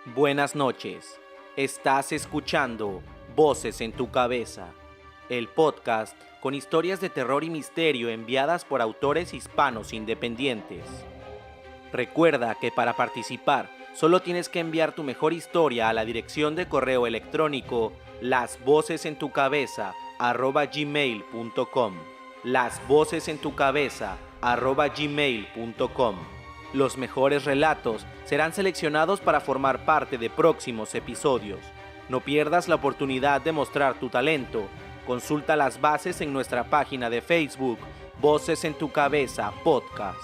Buenas noches. Estás escuchando Voces en tu Cabeza, el podcast con historias de terror y misterio enviadas por autores hispanos independientes. Recuerda que para participar solo tienes que enviar tu mejor historia a la dirección de correo electrónico lasvocesentucabeza@gmail.com lasvocesentucabeza@gmail.com. Los mejores relatos serán seleccionados para formar parte de próximos episodios. No pierdas la oportunidad de mostrar tu talento. Consulta las bases en nuestra página de Facebook, Voces en tu Cabeza Podcast.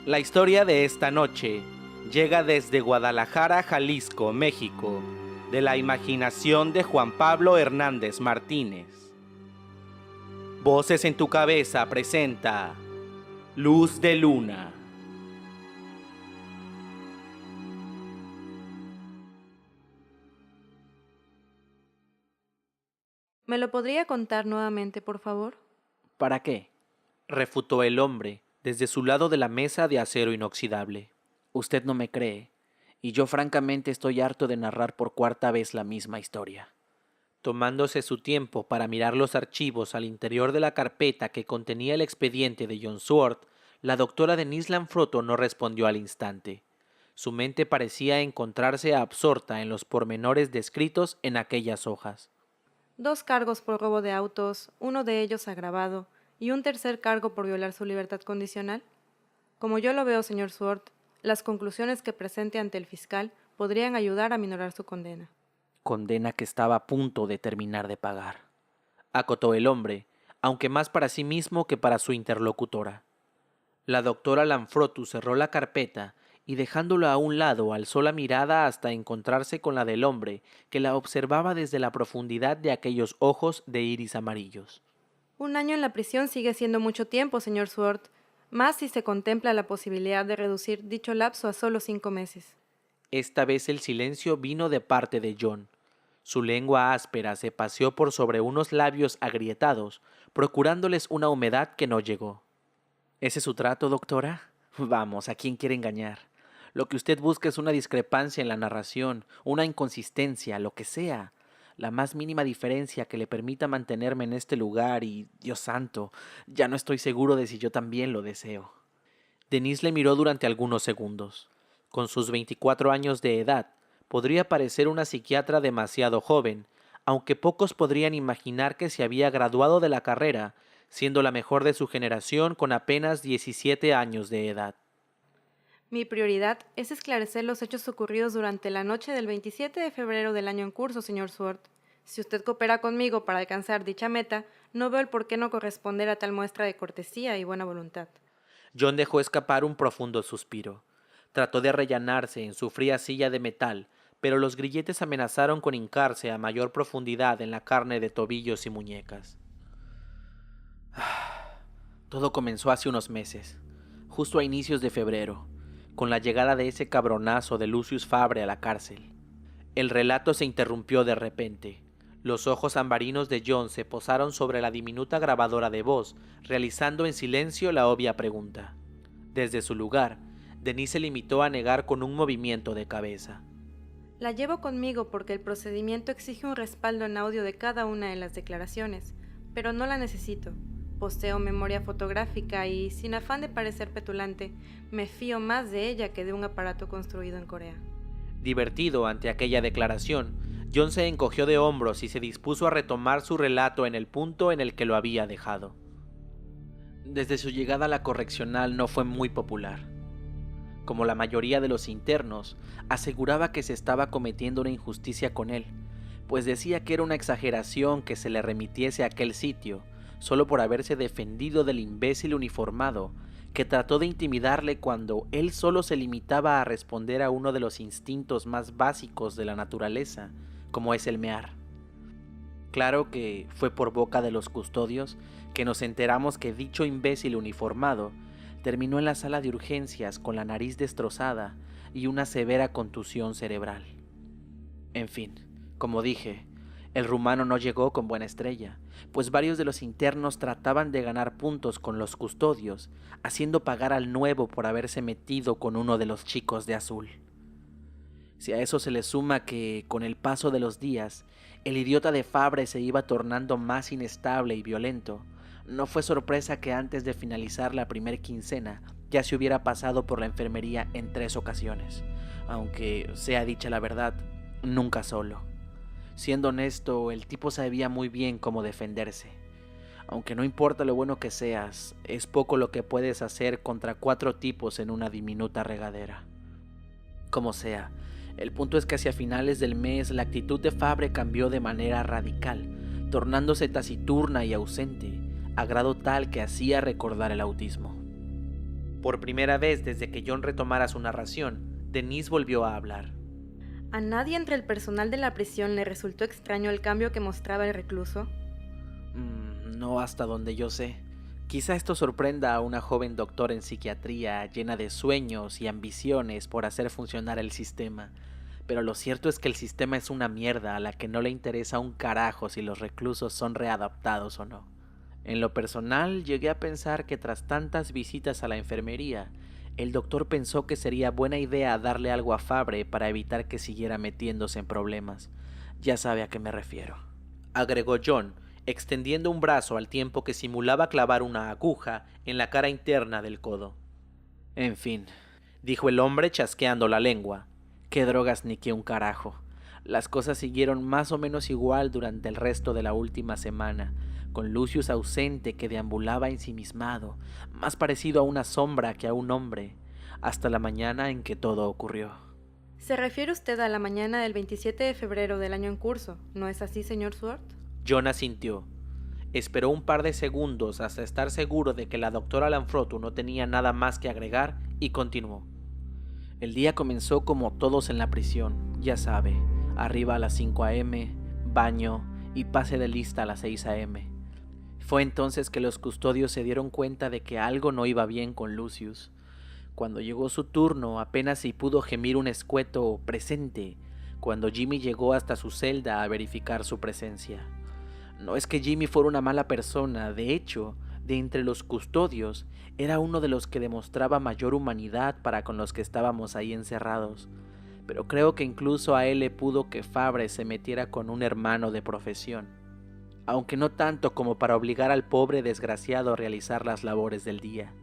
La historia de esta noche llega desde Guadalajara, Jalisco, México, de la imaginación de Juan Pablo Hernández Martínez. Voces en tu Cabeza presenta Luz de Luna. ¿Me lo podría contar nuevamente, por favor? ¿Para qué?, refutó el hombre desde su lado de la mesa de acero inoxidable. Usted no me cree, y yo francamente estoy harto de narrar por cuarta vez la misma historia. Tomándose su tiempo para mirar los archivos al interior de la carpeta que contenía el expediente de John Sword, la doctora Denise Lanfrotto no respondió al instante. Su mente parecía encontrarse absorta en los pormenores descritos en aquellas hojas. 2 cargos por robo de autos, uno de ellos agravado, y un tercer cargo por violar su libertad condicional. Como yo lo veo, señor Sword, las conclusiones que presente ante el fiscal podrían ayudar a minorar su condena. Condena que estaba a punto de terminar de pagar, acotó el hombre, aunque más para sí mismo que para su interlocutora. La doctora Lanfrotto cerró la carpeta y dejándolo a un lado alzó la mirada hasta encontrarse con la del hombre que la observaba desde la profundidad de aquellos ojos de iris amarillos. 1 año en la prisión sigue siendo mucho tiempo, señor Sword, más si se contempla la posibilidad de reducir dicho lapso a solo 5 meses. Esta vez el silencio vino de parte de John. Su lengua áspera se paseó por sobre unos labios agrietados, procurándoles una humedad que no llegó. ¿Ese es su trato, doctora? Vamos, ¿a quién quiere engañar? Lo que usted busca es una discrepancia en la narración, una inconsistencia, lo que sea. La más mínima diferencia que le permita mantenerme en este lugar y, Dios santo, ya no estoy seguro de si yo también lo deseo. Denise le miró durante algunos segundos. Con sus 24 años de edad, podría parecer una psiquiatra demasiado joven, aunque pocos podrían imaginar que se había graduado de la carrera, siendo la mejor de su generación con apenas 17 años de edad. Mi prioridad es esclarecer los hechos ocurridos durante la noche del 27 de febrero del año en curso, señor Sword. Si usted coopera conmigo para alcanzar dicha meta, no veo el por qué no corresponder a tal muestra de cortesía y buena voluntad. John dejó escapar un profundo suspiro. Trató de arrellanarse en su fría silla de metal, pero los grilletes amenazaron con hincarse a mayor profundidad en la carne de tobillos y muñecas. Todo comenzó hace unos meses, justo a inicios de febrero, con la llegada de ese cabronazo de Lucius Fabre a la cárcel. El relato se interrumpió de repente. Los ojos ambarinos de John se posaron sobre la diminuta grabadora de voz, realizando en silencio la obvia pregunta. Desde su lugar, Denise se limitó a negar con un movimiento de cabeza. La llevo conmigo porque el procedimiento exige un respaldo en audio de cada una de las declaraciones, pero no la necesito. Poseo memoria fotográfica y, sin afán de parecer petulante, me fío más de ella que de un aparato construido en Corea. Divertido ante aquella declaración, John se encogió de hombros y se dispuso a retomar su relato en el punto en el que lo había dejado. Desde su llegada a la correccional no fue muy popular. Como la mayoría de los internos, aseguraba que se estaba cometiendo una injusticia con él, pues decía que era una exageración que se le remitiese a aquel sitio, solo por haberse defendido del imbécil uniformado que trató de intimidarle cuando él solo se limitaba a responder a uno de los instintos más básicos de la naturaleza, como es el mear. Claro que fue por boca de los custodios que nos enteramos que dicho imbécil uniformado terminó en la sala de urgencias con la nariz destrozada y una severa contusión cerebral. En fin, como dije, El rumano no llegó con buena estrella, pues varios de los internos trataban de ganar puntos con los custodios, haciendo pagar al nuevo por haberse metido con uno de los chicos de azul. Si a eso se le suma que, con el paso de los días, el idiota de Fabre se iba tornando más inestable y violento, no fue sorpresa que antes de finalizar la primer quincena ya se hubiera pasado por la enfermería en 3 ocasiones, aunque, sea dicha la verdad, nunca solo. Siendo honesto, el tipo sabía muy bien cómo defenderse. Aunque no importa lo bueno que seas, es poco lo que puedes hacer contra 4 tipos en una diminuta regadera. Como sea, el punto es que hacia finales del mes la actitud de Fabre cambió de manera radical, tornándose taciturna y ausente, a grado tal que hacía recordar el autismo. Por primera vez desde que John retomara su narración, Denise volvió a hablar. ¿A nadie entre el personal de la prisión le resultó extraño el cambio que mostraba el recluso? No hasta donde yo sé. Quizá esto sorprenda a una joven doctora en psiquiatría llena de sueños y ambiciones por hacer funcionar el sistema, pero lo cierto es que el sistema es una mierda a la que no le interesa un carajo si los reclusos son readaptados o no. En lo personal, llegué a pensar que tras tantas visitas a la enfermería, el doctor pensó que sería buena idea darle algo a Fabre para evitar que siguiera metiéndose en problemas. Ya sabe a qué me refiero, agregó John, extendiendo un brazo al tiempo que simulaba clavar una aguja en la cara interna del codo. En fin, dijo el hombre chasqueando la lengua. Qué drogas ni qué un carajo. Las cosas siguieron más o menos igual durante el resto de la última semana, con Lucius ausente que deambulaba ensimismado, más parecido a una sombra que a un hombre, hasta la mañana en que todo ocurrió. Se refiere usted a la mañana del 27 de febrero del año en curso, ¿no es así, señor Sword? John asintió. Esperó un par de segundos hasta estar seguro de que la doctora Lanfrotu no tenía nada más que agregar y continuó. El día comenzó como todos en la prisión, ya sabe, arriba a las 5 a.m., baño y pase de lista a las 6 a.m. Fue entonces que los custodios se dieron cuenta de que algo no iba bien con Lucius. Cuando llegó su turno, apenas si pudo gemir un escueto presente, cuando Jimmy llegó hasta su celda a verificar su presencia. No es que Jimmy fuera una mala persona, de hecho, de entre los custodios, era uno de los que demostraba mayor humanidad para con los que estábamos ahí encerrados, pero creo que incluso a él le pudo que Fabre se metiera con un hermano de profesión, aunque no tanto como para obligar al pobre desgraciado a realizar las labores del día.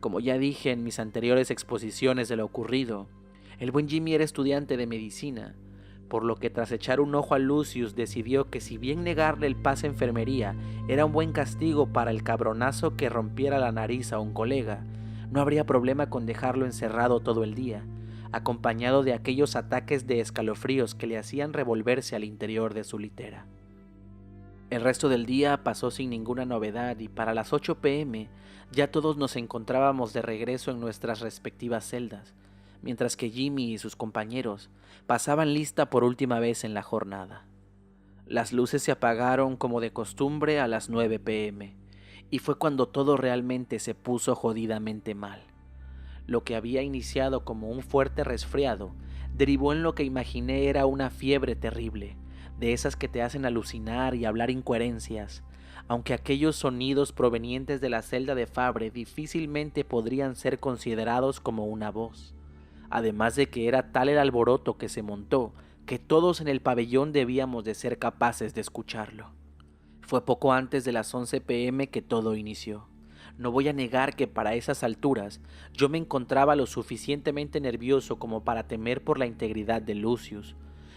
Como ya dije en mis anteriores exposiciones de lo ocurrido, el buen Jimmy era estudiante de medicina, por lo que tras echar un ojo a Lucius decidió que si bien negarle el pase a enfermería era un buen castigo para el cabronazo que rompiera la nariz a un colega, no habría problema con dejarlo encerrado todo el día, acompañado de aquellos ataques de escalofríos que le hacían revolverse al interior de su litera. El resto del día pasó sin ninguna novedad y para las 8 p.m. ya todos nos encontrábamos de regreso en nuestras respectivas celdas, mientras que Jimmy y sus compañeros pasaban lista por última vez en la jornada. Las luces se apagaron como de costumbre a las 9 p.m. y fue cuando todo realmente se puso jodidamente mal. Lo que había iniciado como un fuerte resfriado derivó en lo que imaginé era una fiebre terrible, de esas que te hacen alucinar y hablar incoherencias, aunque aquellos sonidos provenientes de la celda de Fabre difícilmente podrían ser considerados como una voz. Además de que era tal el alboroto que se montó, que todos en el pabellón debíamos de ser capaces de escucharlo. Fue poco antes de las 11 p.m. que todo inició. No voy a negar que para esas alturas yo me encontraba lo suficientemente nervioso como para temer por la integridad de Lucius,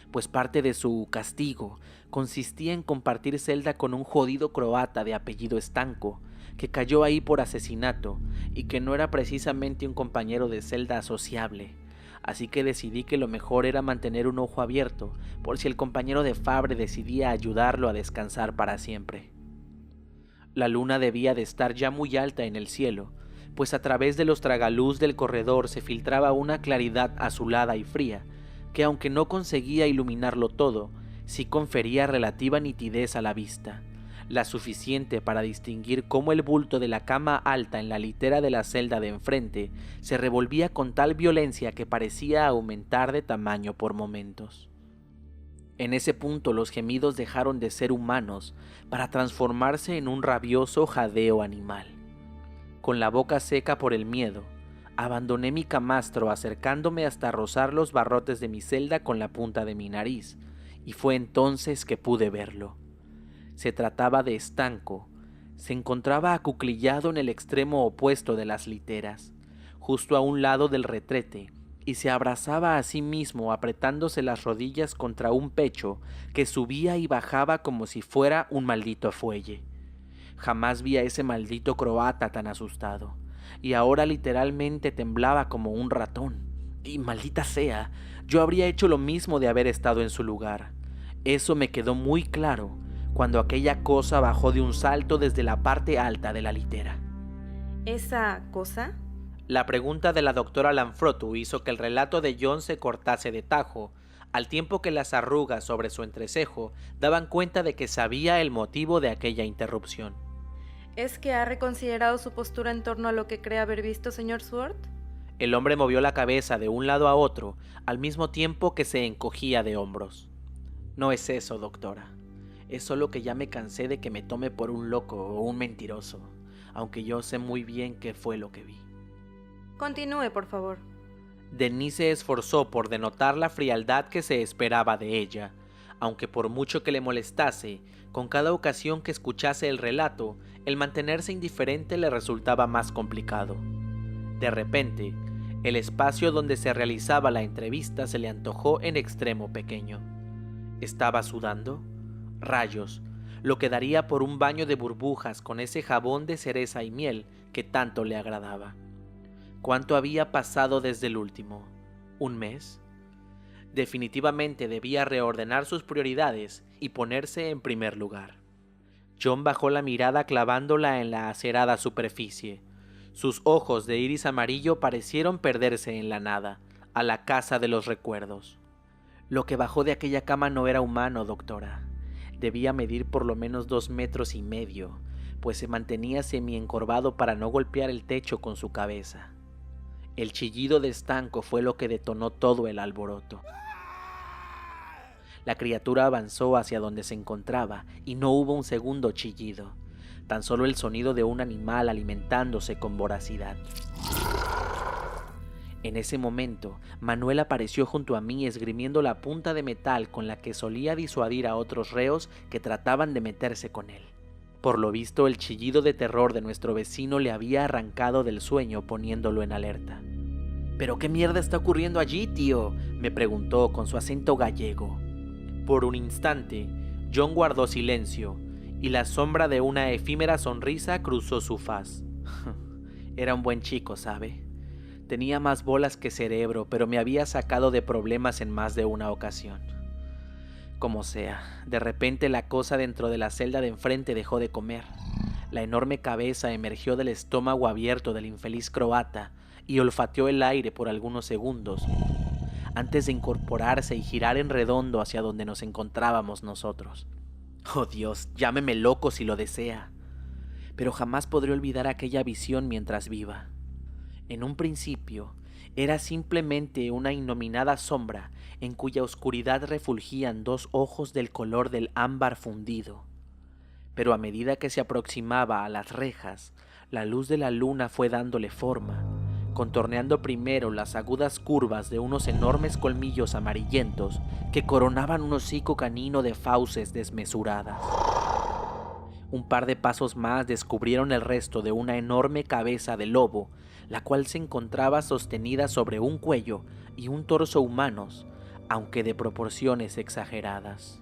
pues parte de su castigo consistía en compartir celda con un jodido croata de apellido Stanco, que cayó ahí por asesinato y que no era precisamente un compañero de celda sociable. Así que decidí que lo mejor era mantener un ojo abierto por si el compañero de Fabre decidía ayudarlo a descansar para siempre. La luna debía de estar ya muy alta en el cielo, pues a través de los tragaluz del corredor se filtraba una claridad azulada y fría, que aunque no conseguía iluminarlo todo, sí confería relativa nitidez a la vista, la suficiente para distinguir cómo el bulto de la cama alta en la litera de la celda de enfrente se revolvía con tal violencia que parecía aumentar de tamaño por momentos. En ese punto los gemidos dejaron de ser humanos para transformarse en un rabioso jadeo animal. Con la boca seca por el miedo, abandoné mi camastro acercándome hasta rozar los barrotes de mi celda con la punta de mi nariz, y fue entonces que pude verlo. Se trataba de Stanko. Se encontraba acuclillado en el extremo opuesto de las literas, justo a un lado del retrete, y se abrazaba a sí mismo apretándose las rodillas contra un pecho que subía y bajaba como si fuera un maldito fuelle. Jamás vi a ese maldito croata tan asustado, y ahora literalmente temblaba como un ratón. Y maldita sea, yo habría hecho lo mismo de haber estado en su lugar. Eso me quedó muy claro cuando aquella cosa bajó de un salto desde la parte alta de la litera. ¿Esa cosa? La pregunta de la doctora Lanfrotu hizo que el relato de John se cortase de tajo, al tiempo que las arrugas sobre su entrecejo daban cuenta de que sabía el motivo de aquella interrupción. ¿Es que ha reconsiderado su postura en torno a lo que cree haber visto, señor Sword? El hombre movió la cabeza de un lado a otro, al mismo tiempo que se encogía de hombros. No es eso, doctora. Es solo que ya me cansé de que me tome por un loco o un mentiroso, aunque yo sé muy bien qué fue lo que vi. Continúe, por favor. Denise se esforzó por denotar la frialdad que se esperaba de ella, aunque por mucho que le molestase, con cada ocasión que escuchase el relato, el mantenerse indiferente le resultaba más complicado. De repente, el espacio donde se realizaba la entrevista se le antojó en extremo pequeño. ¿Estaba sudando? Rayos, lo que daría por un baño de burbujas con ese jabón de cereza y miel que tanto le agradaba. ¿Cuánto había pasado desde el último? ¿Un mes? Definitivamente debía reordenar sus prioridades y ponerse en primer lugar. John bajó la mirada clavándola en la acerada superficie. Sus ojos de iris amarillo parecieron perderse en la nada, a la casa de los recuerdos. Lo que bajó de aquella cama no era humano, doctora. Debía medir por lo menos 2,5 metros, pues se mantenía semi-encorvado para no golpear el techo con su cabeza. El chillido de Stanko fue lo que detonó todo el alboroto. La criatura avanzó hacia donde se encontraba y no hubo un segundo chillido, tan solo el sonido de un animal alimentándose con voracidad. En ese momento, Manuel apareció junto a mí esgrimiendo la punta de metal con la que solía disuadir a otros reos que trataban de meterse con él. Por lo visto, el chillido de terror de nuestro vecino le había arrancado del sueño poniéndolo en alerta. ¿Pero qué mierda está ocurriendo allí, tío?, me preguntó con su acento gallego. Por un instante, John guardó silencio, y la sombra de una efímera sonrisa cruzó su faz. Era un buen chico, ¿sabe? Tenía más bolas que cerebro, pero me había sacado de problemas en más de una ocasión. Como sea, de repente la cosa dentro de la celda de enfrente dejó de comer. La enorme cabeza emergió del estómago abierto del infeliz croata y olfateó el aire por algunos segundos, antes de incorporarse y girar en redondo hacia donde nos encontrábamos nosotros. Oh Dios, llámeme loco si lo desea, pero jamás podré olvidar aquella visión mientras viva. En un principio, era simplemente una innominada sombra en cuya oscuridad refulgían 2 ojos del color del ámbar fundido. Pero a medida que se aproximaba a las rejas, la luz de la luna fue dándole forma, contorneando primero las agudas curvas de unos enormes colmillos amarillentos que coronaban un hocico canino de fauces desmesuradas. Un par de pasos más descubrieron el resto de una enorme cabeza de lobo, la cual se encontraba sostenida sobre un cuello y un torso humanos, aunque de proporciones exageradas.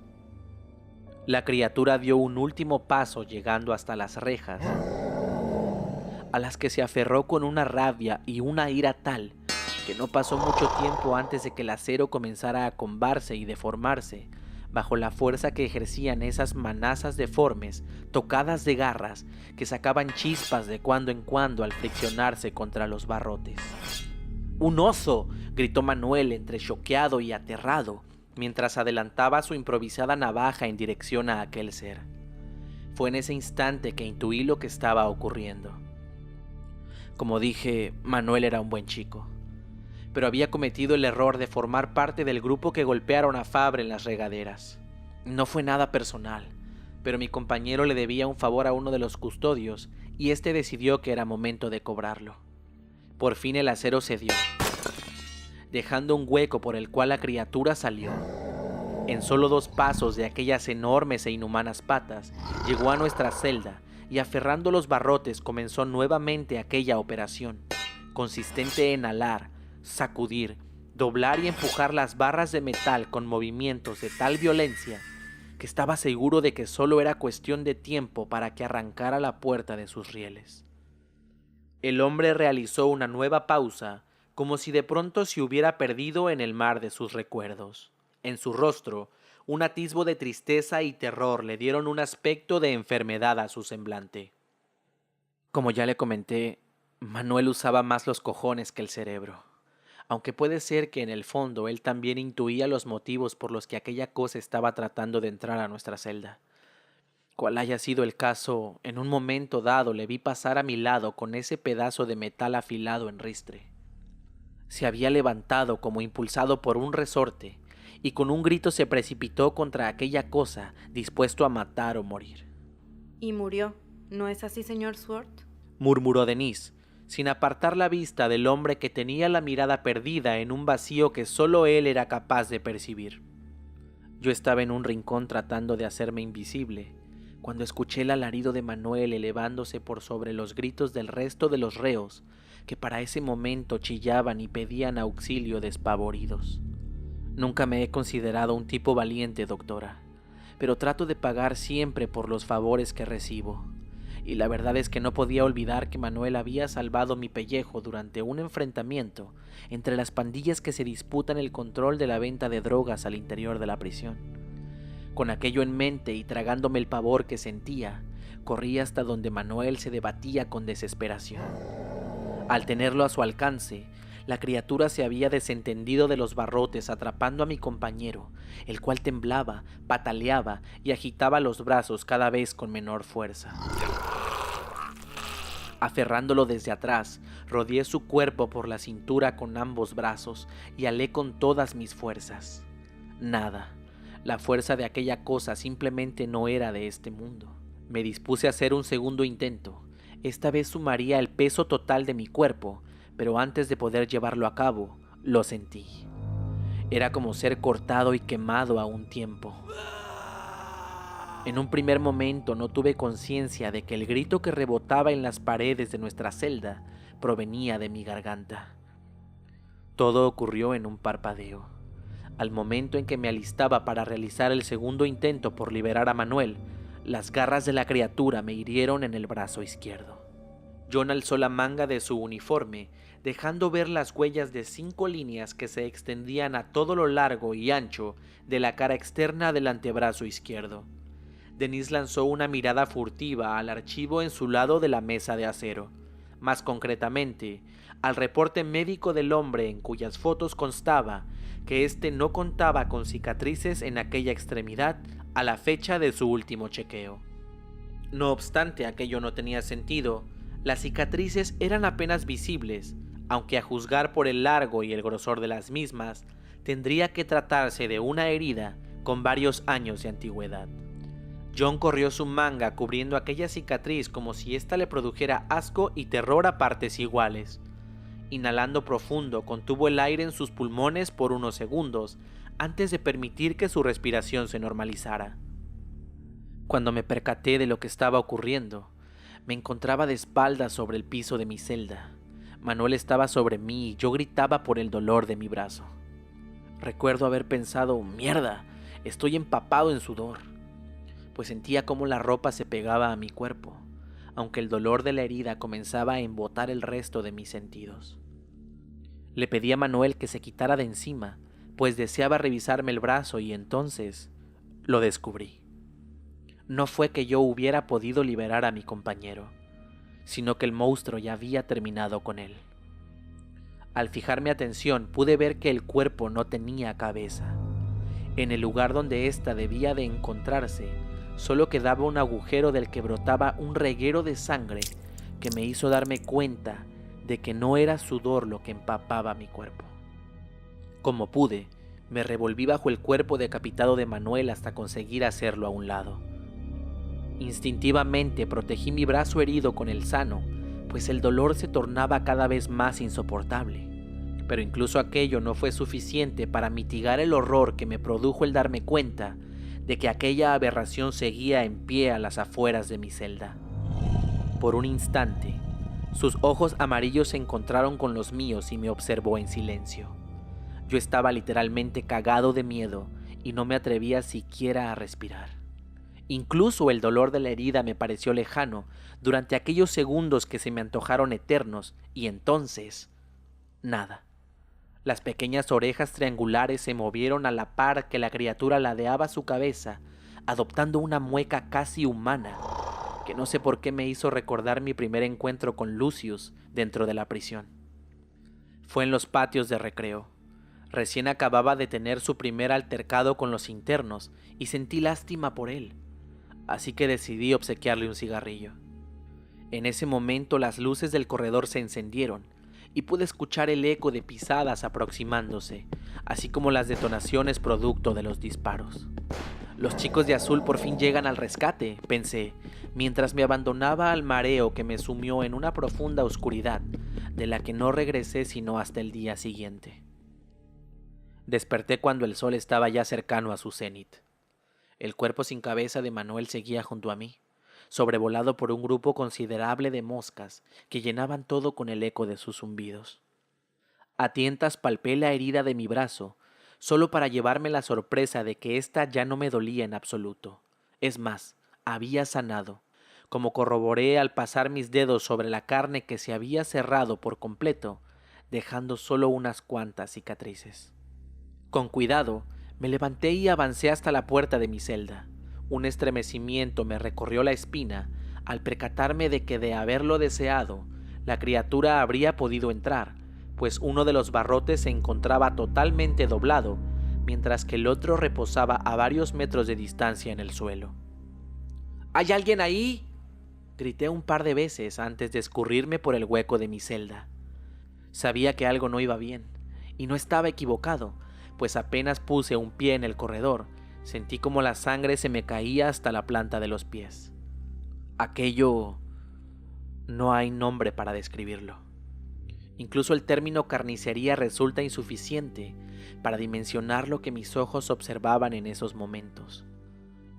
La criatura dio un último paso llegando hasta las rejas, a las que se aferró con una rabia y una ira tal que no pasó mucho tiempo antes de que el acero comenzara a combarse y deformarse bajo la fuerza que ejercían esas manazas deformes tocadas de garras que sacaban chispas de cuando en cuando al friccionarse contra los barrotes. ¡Un oso!, gritó Manuel entre choqueado y aterrado, mientras adelantaba su improvisada navaja en dirección a aquel ser. Fue en ese instante que intuí lo que estaba ocurriendo. Como dije, Manuel era un buen chico. pero había cometido el error de formar parte del grupo que golpearon a Fabre en las regaderas. No fue nada personal, pero mi compañero le debía un favor a uno de los custodios y este decidió que era momento de cobrarlo. Por fin el acero cedió, dejando un hueco por el cual la criatura salió. En solo 2 pasos de aquellas enormes e inhumanas patas, llegó a nuestra celda y aferrando los barrotes comenzó nuevamente aquella operación, consistente en alar, sacudir, doblar y empujar las barras de metal con movimientos de tal violencia que estaba seguro de que solo era cuestión de tiempo para que arrancara la puerta de sus rieles. El hombre realizó una nueva pausa, como si de pronto se hubiera perdido en el mar de sus recuerdos. En su rostro, un atisbo de tristeza y terror le dieron un aspecto de enfermedad a su semblante. Como ya le comenté, Manuel usaba más los cojones que el cerebro, aunque puede ser que en el fondo él también intuía los motivos por los que aquella cosa estaba tratando de entrar a nuestra celda. Cual haya sido el caso, en un momento dado le vi pasar a mi lado con ese pedazo de metal afilado en ristre. Se había levantado como impulsado por un resorte, y con un grito se precipitó contra aquella cosa, dispuesto a matar o morir. Y murió, ¿no es así, señor Sword? Murmuró Denise, sin apartar la vista del hombre que tenía la mirada perdida en un vacío que solo él era capaz de percibir. Yo estaba en un rincón tratando de hacerme invisible, cuando escuché el alarido de Manuel elevándose por sobre los gritos del resto de los reos, que para ese momento chillaban y pedían auxilio despavoridos. Nunca me he considerado un tipo valiente, doctora, pero trato de pagar siempre por los favores que recibo. Y la verdad es que no podía olvidar que Manuel había salvado mi pellejo durante un enfrentamiento entre las pandillas que se disputan el control de la venta de drogas al interior de la prisión. Con aquello en mente y tragándome el pavor que sentía, corrí hasta donde Manuel se debatía con desesperación. Al tenerlo a su alcance, la criatura se había desentendido de los barrotes atrapando a mi compañero, el cual temblaba, pataleaba y agitaba los brazos cada vez con menor fuerza. Aferrándolo desde atrás, rodeé su cuerpo por la cintura con ambos brazos y alé con todas mis fuerzas. Nada, la fuerza de aquella cosa simplemente no era de este mundo. Me dispuse a hacer un segundo intento. Esta vez sumaría el peso total de mi cuerpo, pero antes de poder llevarlo a cabo, lo sentí. Era como ser cortado y quemado a un tiempo. En un primer momento no tuve conciencia de que el grito que rebotaba en las paredes de nuestra celda provenía de mi garganta. Todo ocurrió en un parpadeo. Al momento en que me alistaba para realizar el segundo intento por liberar a Manuel, las garras de la criatura me hirieron en el brazo izquierdo. John alzó la manga de su uniforme, dejando ver las huellas de 5 líneas que se extendían a todo lo largo y ancho de la cara externa del antebrazo izquierdo. Denise lanzó una mirada furtiva al archivo en su lado de la mesa de acero, más concretamente, al reporte médico del hombre en cuyas fotos constaba que éste no contaba con cicatrices en aquella extremidad a la fecha de su último chequeo. No obstante aquello no tenía sentido, las cicatrices eran apenas visibles, aunque a juzgar por el largo y el grosor de las mismas, tendría que tratarse de una herida con varios años de antigüedad. John corrió su manga cubriendo aquella cicatriz como si ésta le produjera asco y terror a partes iguales. Inhalando profundo, contuvo el aire en sus pulmones por unos segundos, antes de permitir que su respiración se normalizara. Cuando me percaté de lo que estaba ocurriendo, me encontraba de espaldas sobre el piso de mi celda. Manuel estaba sobre mí y yo gritaba por el dolor de mi brazo. Recuerdo haber pensado, ¡mierda! Estoy empapado en sudor, pues sentía cómo la ropa se pegaba a mi cuerpo, aunque el dolor de la herida comenzaba a embotar el resto de mis sentidos. Le pedí a Manuel que se quitara de encima, pues deseaba revisarme el brazo y entonces lo descubrí. No fue que yo hubiera podido liberar a mi compañero, sino que el monstruo ya había terminado con él. Al fijar mi atención pude ver que el cuerpo no tenía cabeza. En el lugar donde ésta debía de encontrarse, solo quedaba un agujero del que brotaba un reguero de sangre que me hizo darme cuenta de que no era sudor lo que empapaba mi cuerpo. Como pude, me revolví bajo el cuerpo decapitado de Manuel hasta conseguir hacerlo a un lado. Instintivamente protegí mi brazo herido con el sano, pues el dolor se tornaba cada vez más insoportable. Pero incluso aquello no fue suficiente para mitigar el horror que me produjo el darme cuenta de que aquella aberración seguía en pie a las afueras de mi celda. Por un instante, sus ojos amarillos se encontraron con los míos y me observó en silencio. Yo estaba literalmente cagado de miedo y no me atrevía siquiera a respirar. Incluso el dolor de la herida me pareció lejano durante aquellos segundos que se me antojaron eternos, y entonces, nada. Las pequeñas orejas triangulares se movieron a la par que la criatura ladeaba su cabeza, adoptando una mueca casi humana, que no sé por qué me hizo recordar mi primer encuentro con Lucius dentro de la prisión. Fue en los patios de recreo. Recién acababa de tener su primer altercado con los internos y sentí lástima por él, así que decidí obsequiarle un cigarrillo. En ese momento las luces del corredor se encendieron y pude escuchar el eco de pisadas aproximándose, así como las detonaciones producto de los disparos. Los chicos de azul por fin llegan al rescate, pensé, mientras me abandonaba al mareo que me sumió en una profunda oscuridad, de la que no regresé sino hasta el día siguiente. Desperté cuando el sol estaba ya cercano a su cenit. El cuerpo sin cabeza de Manuel seguía junto a mí, sobrevolado por un grupo considerable de moscas que llenaban todo con el eco de sus zumbidos. A tientas palpé la herida de mi brazo, solo para llevarme la sorpresa de que ésta ya no me dolía en absoluto. Es más, había sanado, como corroboré al pasar mis dedos sobre la carne que se había cerrado por completo, dejando solo unas cuantas cicatrices. Con cuidado, me levanté y avancé hasta la puerta de mi celda. Un estremecimiento me recorrió la espina al percatarme de que, de haberlo deseado, la criatura habría podido entrar, pues uno de los barrotes se encontraba totalmente doblado, mientras que el otro reposaba a varios metros de distancia en el suelo. ¿Hay alguien ahí?, grité un par de veces antes de escurrirme por el hueco de mi celda. Sabía que algo no iba bien, y no estaba equivocado, pues apenas puse un pie en el corredor, sentí como la sangre se me caía hasta la planta de los pies. Aquello... no hay nombre para describirlo. Incluso el término carnicería resulta insuficiente para dimensionar lo que mis ojos observaban en esos momentos.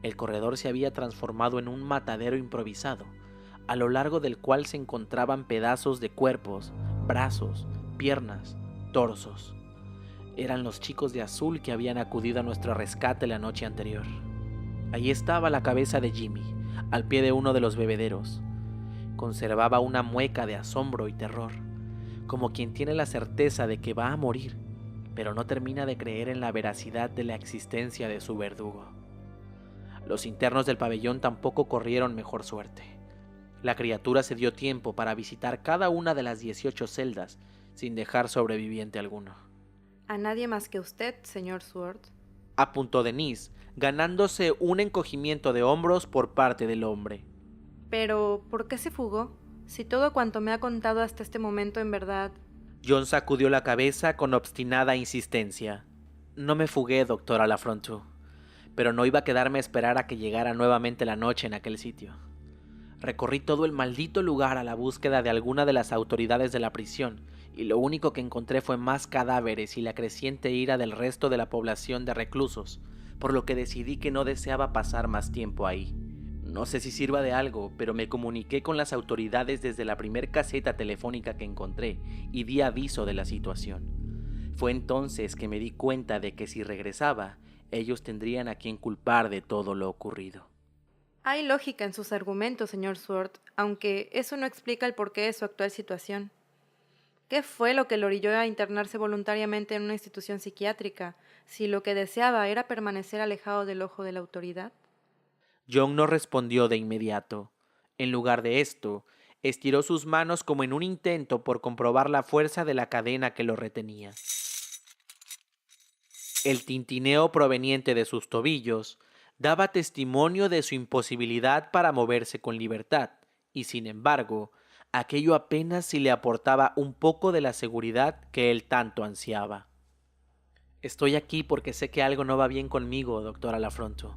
El corredor se había transformado en un matadero improvisado, a lo largo del cual se encontraban pedazos de cuerpos, brazos, piernas, torsos. Eran los chicos de azul que habían acudido a nuestro rescate la noche anterior. Allí estaba la cabeza de Jimmy, al pie de uno de los bebederos. Conservaba una mueca de asombro y terror, como quien tiene la certeza de que va a morir, pero no termina de creer en la veracidad de la existencia de su verdugo. Los internos del pabellón tampoco corrieron mejor suerte. La criatura se dio tiempo para visitar cada una de las 18 celdas sin dejar sobreviviente alguno. A nadie más que usted, señor Sword, apuntó Denise, ganándose un encogimiento de hombros por parte del hombre. Pero, ¿por qué se fugó? Si todo cuanto me ha contado hasta este momento en verdad... John sacudió la cabeza con obstinada insistencia. No me fugué, doctora Lafrontu, pero no iba a quedarme a esperar a que llegara nuevamente la noche en aquel sitio. Recorrí todo el maldito lugar a la búsqueda de alguna de las autoridades de la prisión, y lo único que encontré fue más cadáveres y la creciente ira del resto de la población de reclusos, por lo que decidí que no deseaba pasar más tiempo ahí. No sé si sirva de algo, pero me comuniqué con las autoridades desde la primer caseta telefónica que encontré y di aviso de la situación. Fue entonces que me di cuenta de que si regresaba, ellos tendrían a quien culpar de todo lo ocurrido. Hay lógica en sus argumentos, señor Sword, aunque eso no explica el porqué de su actual situación. ¿Qué fue lo que lo orilló a internarse voluntariamente en una institución psiquiátrica, si lo que deseaba era permanecer alejado del ojo de la autoridad? John no respondió de inmediato. En lugar de esto, estiró sus manos como en un intento por comprobar la fuerza de la cadena que lo retenía. El tintineo proveniente de sus tobillos daba testimonio de su imposibilidad para moverse con libertad, y sin embargo, aquello apenas si le aportaba un poco de la seguridad que él tanto ansiaba. Estoy aquí porque sé que algo no va bien conmigo, doctora Lafronto.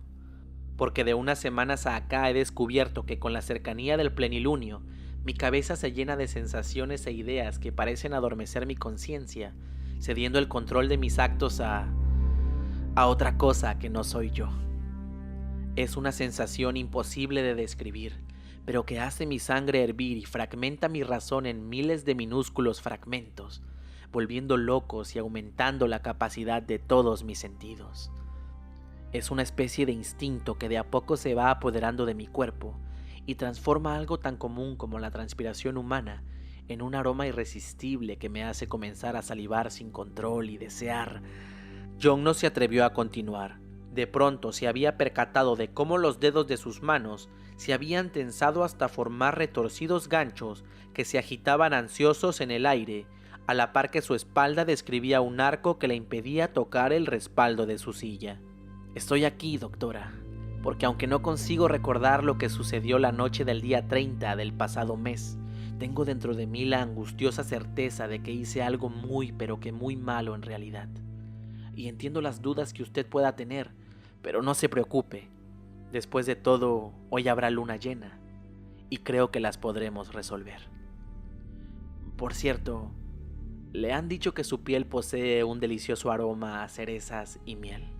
Porque de unas semanas a acá he descubierto que con la cercanía del plenilunio, mi cabeza se llena de sensaciones e ideas que parecen adormecer mi conciencia, cediendo el control de mis actos a otra cosa que no soy yo. Es una sensación imposible de describir, pero que hace mi sangre hervir y fragmenta mi razón en miles de minúsculos fragmentos, volviendo locos y aumentando la capacidad de todos mis sentidos. Es una especie de instinto que de a poco se va apoderando de mi cuerpo y transforma algo tan común como la transpiración humana en un aroma irresistible que me hace comenzar a salivar sin control y desear. John no se atrevió a continuar. De pronto se había percatado de cómo los dedos de sus manos se habían tensado hasta formar retorcidos ganchos que se agitaban ansiosos en el aire, a la par que su espalda describía un arco que le impedía tocar el respaldo de su silla. Estoy aquí, doctora, porque aunque no consigo recordar lo que sucedió la noche del día 30 del pasado mes, tengo dentro de mí la angustiosa certeza de que hice algo muy pero que muy malo en realidad. Y entiendo las dudas que usted pueda tener, pero no se preocupe. Después de todo, hoy habrá luna llena, y creo que las podremos resolver. Por cierto, ¿le han dicho que su piel posee un delicioso aroma a cerezas y miel?